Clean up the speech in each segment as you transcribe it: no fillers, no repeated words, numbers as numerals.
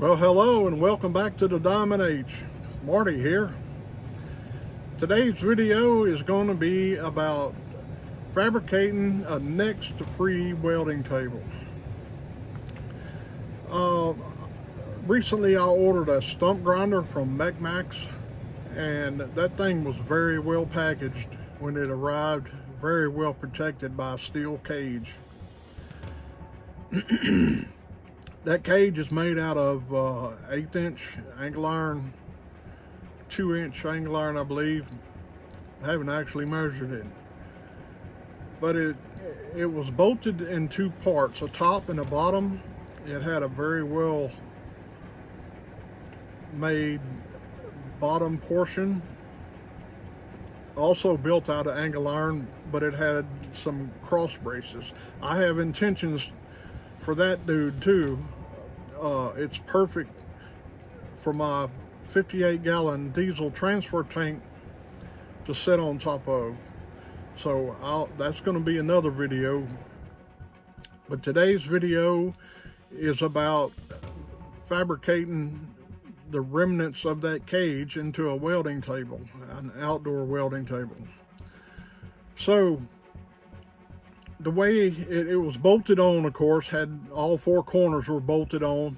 Well, hello and welcome back to the Diamond Age. Marty here. Today's video is going to be about fabricating a next to free welding table. Recently I ordered a stump grinder from MechMaxx, and that thing was very well packaged when it arrived, very well protected by a steel cage. That cage is made out of 1/8 inch angle iron, 2-inch angle iron, I believe. I haven't actually measured it, but it was bolted in two parts, a top and a bottom. It had a very well made bottom portion, also built out of angle iron, but it had some cross braces. I have intentions for that dude too. It's perfect for my 58-gallon diesel transfer tank to sit on top of. So that's going to be another video. But today's video is about fabricating the remnants of that cage into a welding table, an outdoor welding table. So the way it was bolted on, of course, had all four corners were bolted on.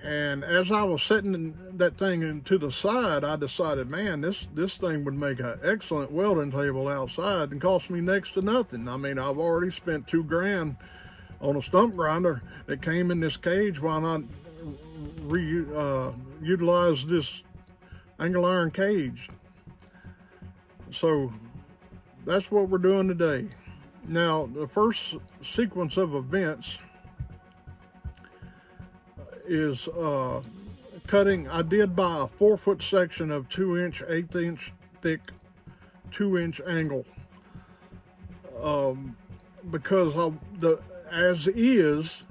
And as I was setting that thing to the side, I decided, man, this thing would make an excellent welding table outside and cost me next to nothing. I mean, I've already spent $2,000 on a stump grinder that came in this cage. Why not utilize this angle iron cage? So that's what we're doing today. Now, the first sequence of events is cutting. I did buy a 4-foot section of 2-inch, 1/8 inch thick, 2-inch angle, because as is,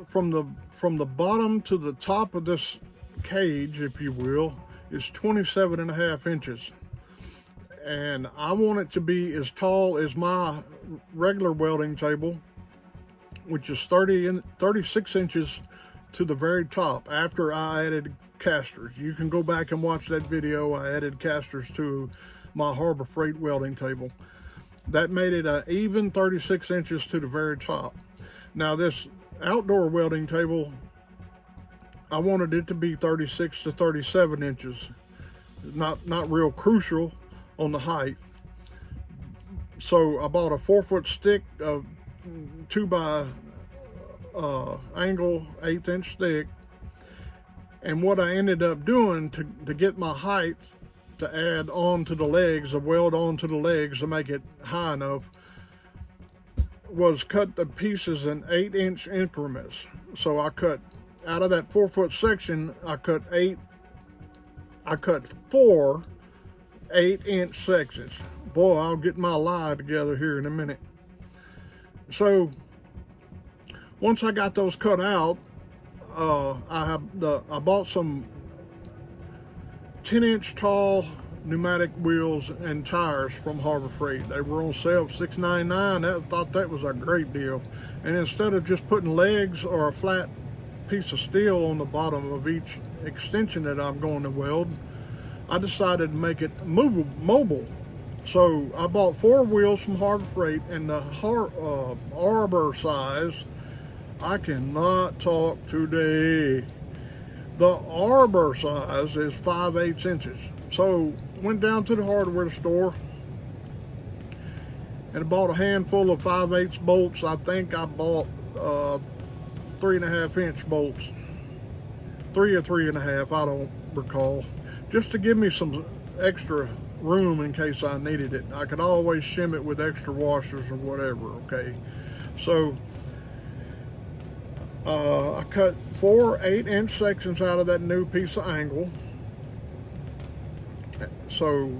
from the bottom to the top of this cage, if you will, is 27.5 inches. And I want it to be as tall as my regular welding table, which is 36 inches to the very top after I added casters. You can go back and watch that video. I added casters to my Harbor Freight welding table. That made it an even 36 inches to the very top. Now this outdoor welding table, I wanted it to be 36 to 37 inches. Not real crucial on the height. So I bought a 4-foot stick of 2 by angle 1/8 inch stick. And what I ended up doing to get my height to add on to the legs, to weld onto the legs to make it high enough, was cut the pieces in 8-inch increments. So I cut out of that 4-foot section, I cut 4 8-inch sections. Boy, I'll get my lie together here in a minute. So once I got those cut out, I bought some 10-inch tall pneumatic wheels and tires from Harbor Freight. They were on sale for $6.99. I thought that was a great deal. And instead of just putting legs or a flat piece of steel on the bottom of each extension that I'm going to weld, I decided to make it mobile. So I bought 4 wheels from Harbor Freight, and the arbor size, I cannot talk today. The arbor size is 5/8 inches. So went down to the hardware store and bought a handful of 5/8 bolts. I think I bought 3.5 inch bolts, 3 or 3.5, I don't recall, just to give me some extra room in case I needed it. I could always shim it with extra washers or whatever, okay? So I cut 4 8-inch sections out of that new piece of angle. So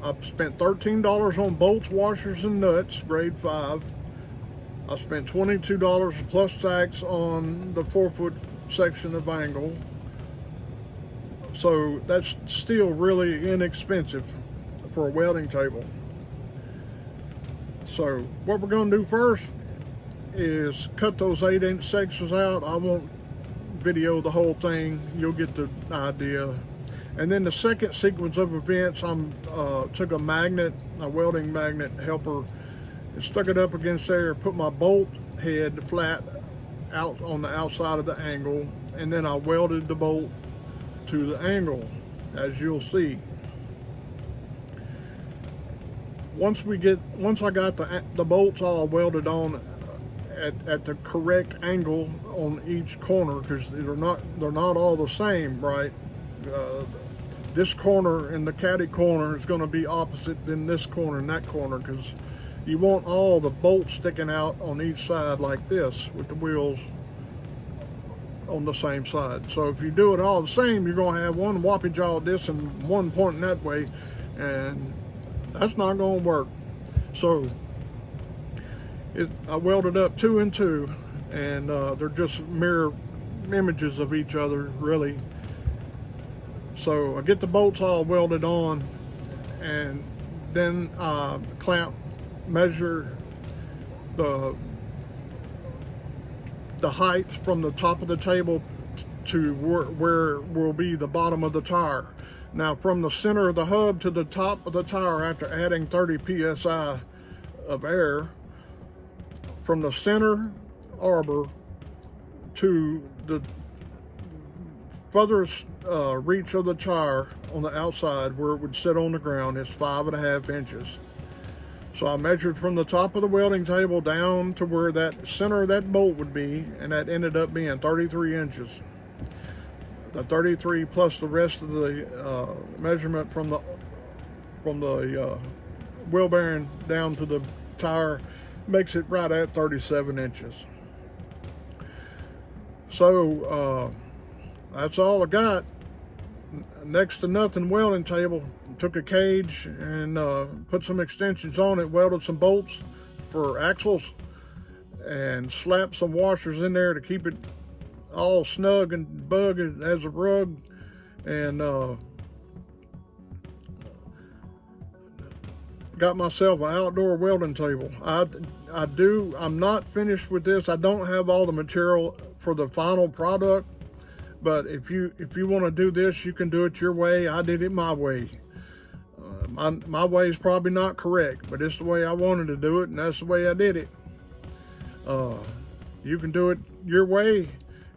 I spent $13 on bolts, washers, and nuts, grade 5. I spent $22 plus tax on the 4-foot section of angle. So that's still really inexpensive for a welding table. So what we're going to do first is cut those 8-inch sections out. I want video the whole thing, you'll get the idea. And then the second sequence of events, I took a magnet, a welding magnet helper, and stuck it up against there, put my bolt head flat out on the outside of the angle, and then I welded the bolt to the angle, as you'll see. Once I got the bolts all welded on at the correct angle on each corner, because they're not all the same, right? This corner and the caddy corner is going to be opposite than this corner and that corner, because you want all the bolts sticking out on each side like this with the wheels on the same side. So if you do it all the same, you're going to have one whoppy jaw this and one pointing that way, and that's not going to work. So I welded up 2 and 2, and they're just mirror images of each other, really. So I get the bolts all welded on, and then measure the height from the top of the table to where will be the bottom of the tire. Now, from the center of the hub to the top of the tire, after adding 30 psi of air, from the center arbor to the furthest reach of the tire on the outside where it would sit on the ground is 5.5 inches. So I measured from the top of the welding table down to where that center of that bolt would be, and that ended up being 33 inches. The 33 plus the rest of the measurement from the wheel bearing down to the tire makes it right at 37 inches. So that's all I got. Next to nothing welding table. Took a cage and put some extensions on it, welded some bolts for axles, and slapped some washers in there to keep it all snug and bug as a rug, and got myself an outdoor welding table. I'm not finished with this. I don't have all the material for the final product, but if you want to do this, you can do it your way. I did it my way. My way is probably not correct, but it's the way I wanted to do it, and that's the way I did it. You can do it your way.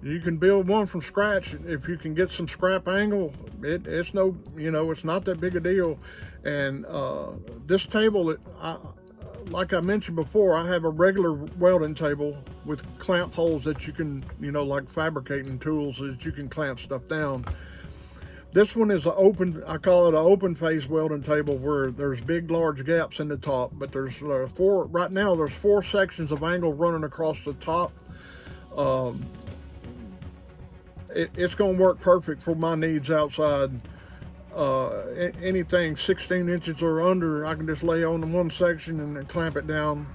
You can build one from scratch if you can get some scrap angle. It's no, it's not that big a deal. And this table, like I mentioned before, I have a regular welding table with clamp holes that you can, like fabricating tools that you can clamp stuff down. This one is I call it an open face welding table, where there's big, large gaps in the top, but there's right now there's 4 sections of angle running across the top. It's going to work perfect for my needs outside. Anything 16 inches or under, I can just lay on one section and then clamp it down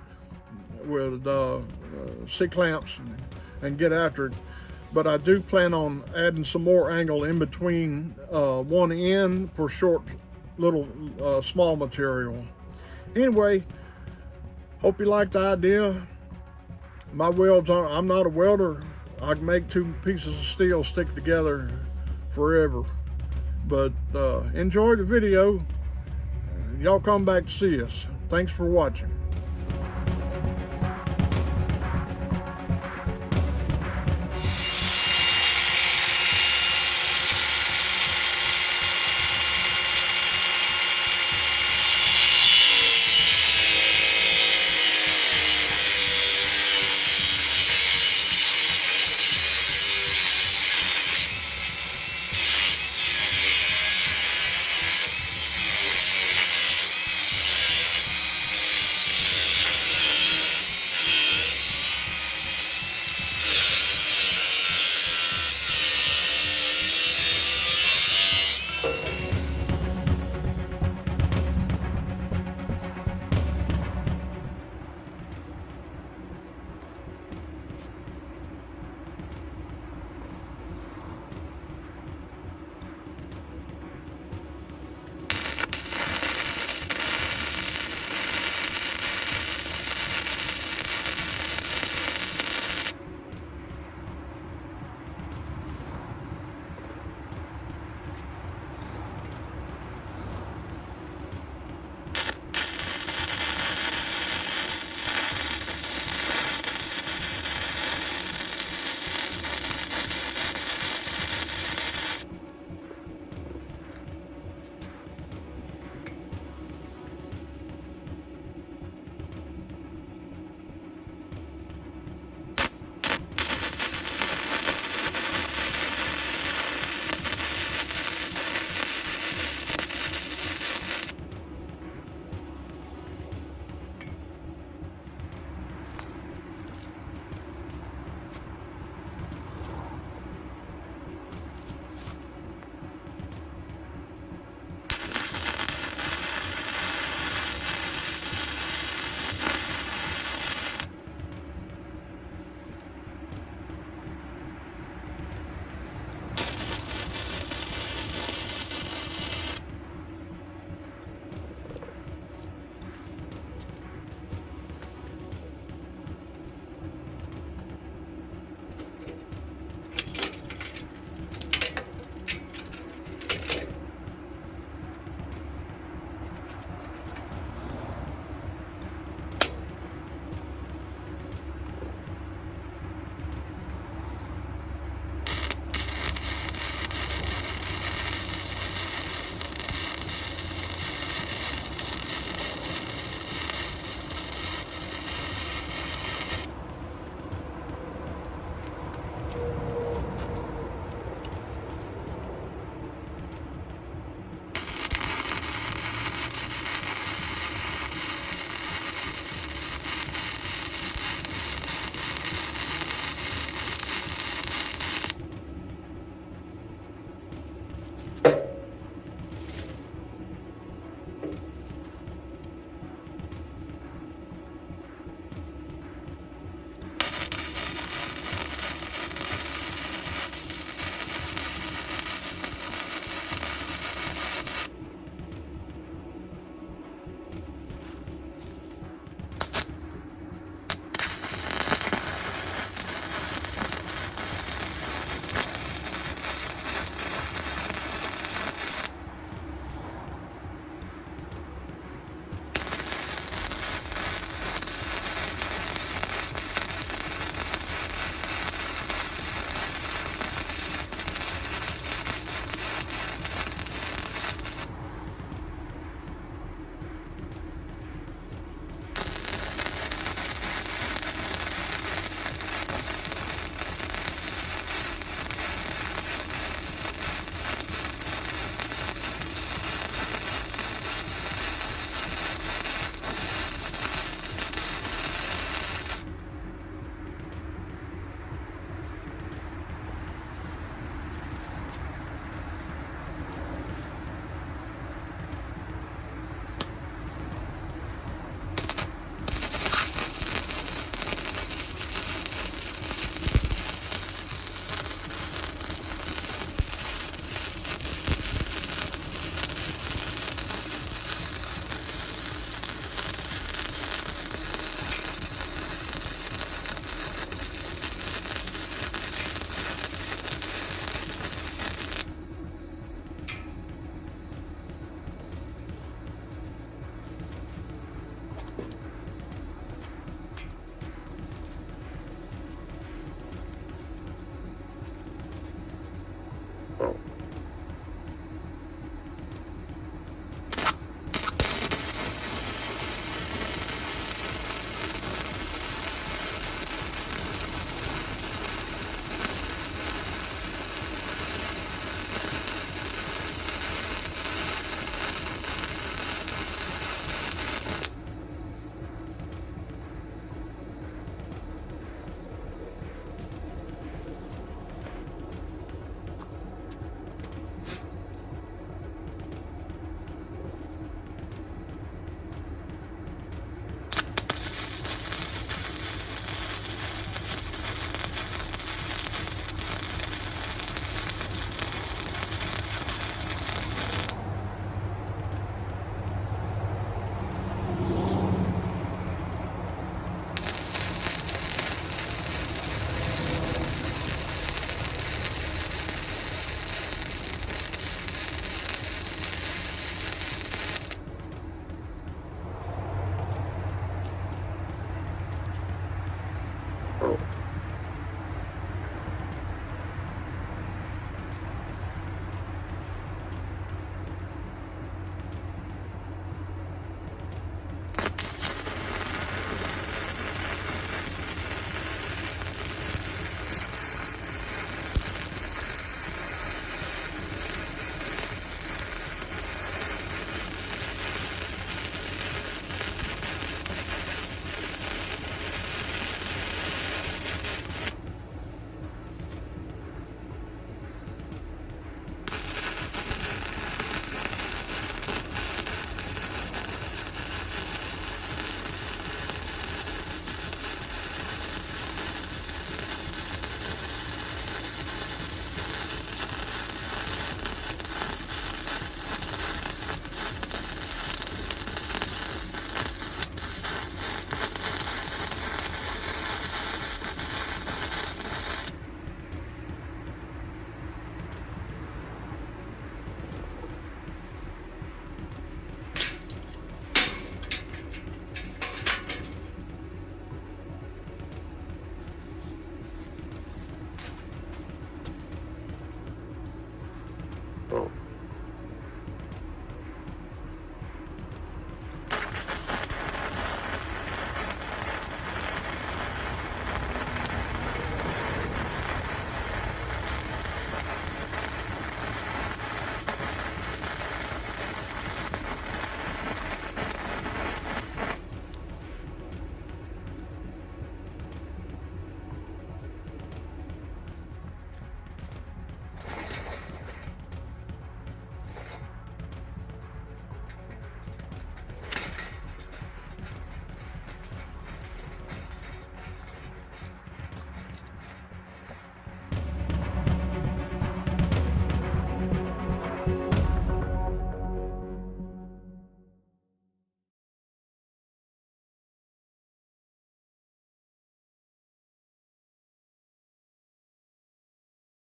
with C-clamps and get after it. But I do plan on adding some more angle in between one end for short, little, small material. Anyway, hope you like the idea. My welds I'm not a welder. I can make 2 pieces of steel stick together forever. But enjoy the video. Y'all come back to see us. Thanks for watching.